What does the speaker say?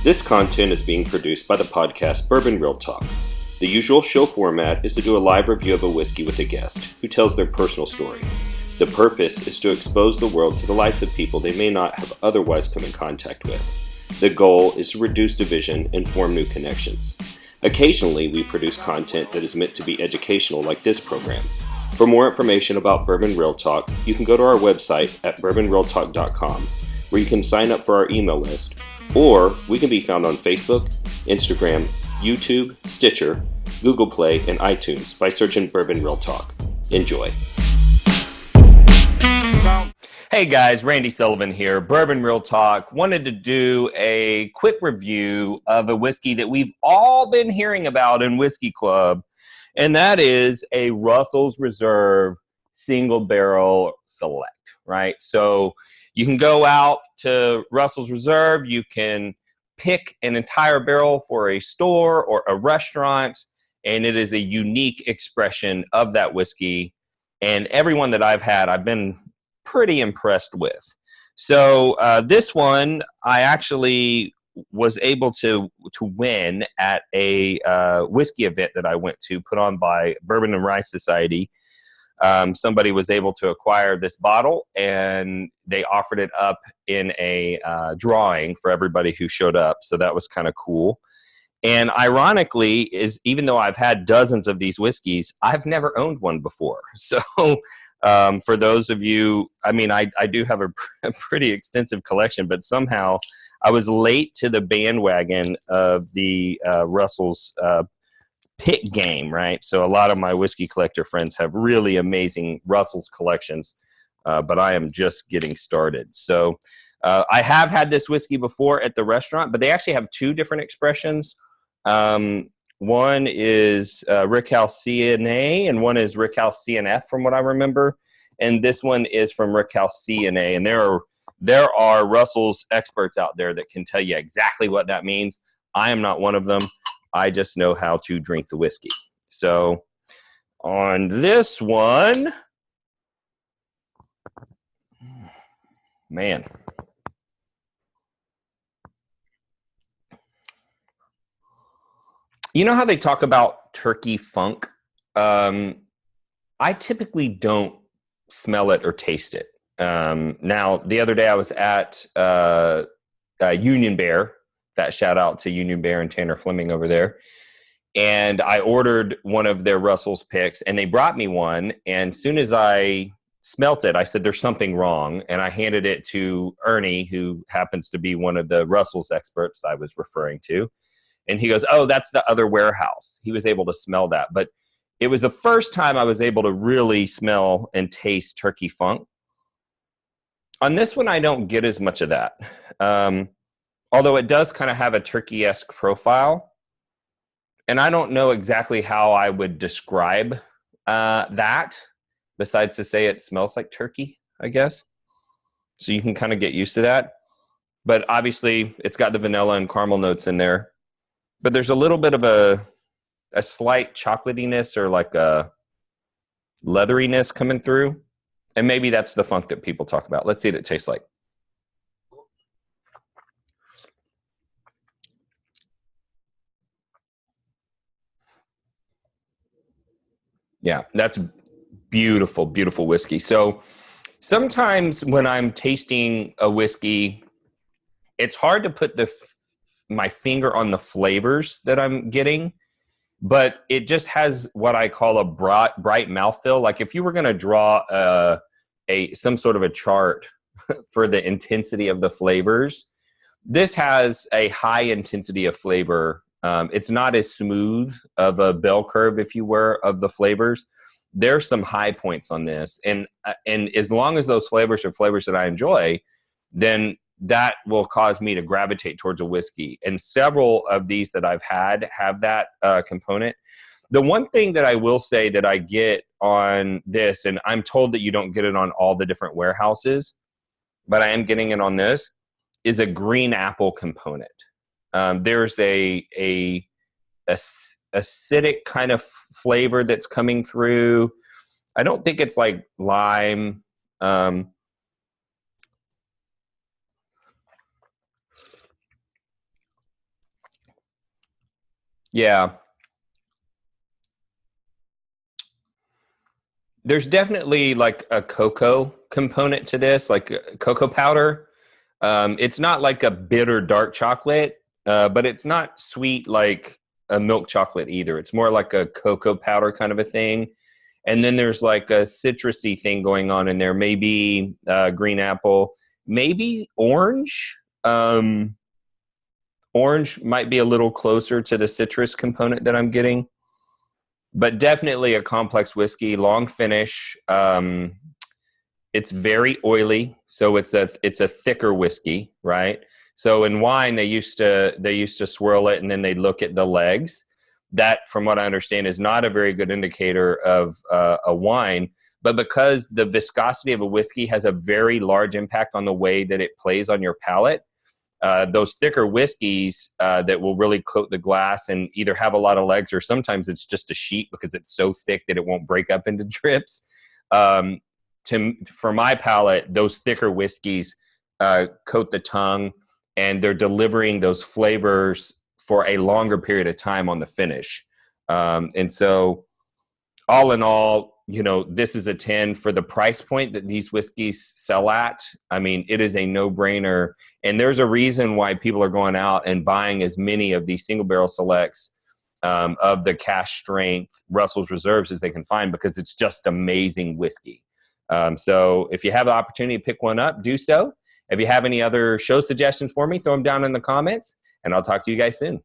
This content is being produced by the podcast Bourbon Real Talk. The usual show format is to do a live review of a whiskey with a guest who tells their personal story. The purpose is to expose the world to the lives of people they may not have otherwise come in contact with. The goal is to reduce division and form new connections. Occasionally, we produce content that is meant to be educational like this program. For more information about Bourbon Real Talk, you can go to our website at bourbonrealtalk.com, where you can sign up for our email list, or we can be found on Facebook, Instagram, YouTube, Stitcher, Google Play, and iTunes by searching Bourbon Real Talk. Enjoy. Hey guys, Randy Sullivan here, Bourbon Real Talk. Wanted to do a quick review of a whiskey that we've all been hearing about in Whiskey Club, and that is a Russels Reserve Single Barrel Select, right? So you can go out to Russels Reserve, you can pick an entire barrel for a store or a restaurant, and it is a unique expression of that whiskey. And everyone that I've had, I've been pretty impressed with. So this one, I actually was able to win at a whiskey event that I went to, put on by Bourbon and Rye Society. Somebody was able to acquire this bottle, and they offered it up in a drawing for everybody who showed up. So that was kind of cool. And ironically, is even though I've had dozens of these whiskeys, I've never owned one before. So for those of you, I mean, I do have a pretty extensive collection, but somehow I was late to the bandwagon of the Russell's pick game, right? So a lot of my whiskey collector friends have really amazing Russell's collections, but I am just getting started. So I have had this whiskey before at the restaurant, but they actually have two different expressions. One is Rickhouse CNA, and one is Rickhouse CNF, from what I remember. And this one is from Rickhouse CNA. And there are Russell's experts out there that can tell you exactly what that means. I am not one of them. I just know how to drink the whiskey. So on this one, man. You know how they talk about turkey funk? I typically don't smell it or taste it. Now, the other day I was at Union Bear. That shout out to Union Bear and Tanner Fleming over there. And I ordered one of their Russell's picks, and they brought me one. And as soon as I smelt it, I said, there's something wrong. And I handed it to Ernie, who happens to be one of the Russell's experts I was referring to. And he goes, oh, that's the other warehouse. He was able to smell that. But it was the first time I was able to really smell and taste turkey funk. On this one, I don't get as much of that. Although it does kind of have a turkey-esque profile. And I don't know exactly how I would describe that, besides to say it smells like turkey, I guess. So you can kind of get used to that. But obviously, it's got the vanilla and caramel notes in there. But there's a little bit of a slight chocolatiness or like a leatheriness coming through. And maybe that's the funk that people talk about. Let's see what it tastes like. Yeah, that's beautiful, beautiful whiskey. So sometimes when I'm tasting a whiskey, it's hard to put my finger on the flavors that I'm getting, but it just has what I call a bright mouthfeel. Like if you were going to draw some sort of a chart for the intensity of the flavors, this has a high intensity of flavor. It's not as smooth of a bell curve, if you were, of the flavors. There's some high points on this. And as long as those flavors are flavors that I enjoy, then that will cause me to gravitate towards a whiskey. And several of these that I've had have that component. The one thing that I will say that I get on this, and I'm told that you don't get it on all the different warehouses, but I am getting it on this, is a green apple component. There's a acidic kind of flavor that's coming through. I don't think it's like lime. Yeah. There's definitely like a cocoa component to this, like cocoa powder. It's not like a bitter dark chocolate, but it's not sweet like a milk chocolate either. It's more like a cocoa powder kind of a thing. And then there's like a citrusy thing going on in there, maybe green apple, maybe orange. Orange might be a little closer to the citrus component that I'm getting, but definitely a complex whiskey, long finish. It's very oily, so it's a thicker whiskey, right? So in wine, they used to swirl it and then they look at the legs. That, from what I understand, is not a very good indicator of a wine. But because the viscosity of a whiskey has a very large impact on the way that it plays on your palate, those thicker whiskeys that will really coat the glass and either have a lot of legs, or sometimes it's just a sheet because it's so thick that it won't break up into drips. For my palate, those thicker whiskeys coat the tongue, and they're delivering those flavors for a longer period of time on the finish. And so, all in all, this is a 10 for the price point that these whiskeys sell at. I mean, it is a no-brainer. And there's a reason why people are going out and buying as many of these single barrel selects of the cash strength Russell's Reserves as they can find, because it's just amazing whiskey. So if you have the opportunity to pick one up, do so. If you have any other show suggestions for me, throw them down in the comments, and I'll talk to you guys soon.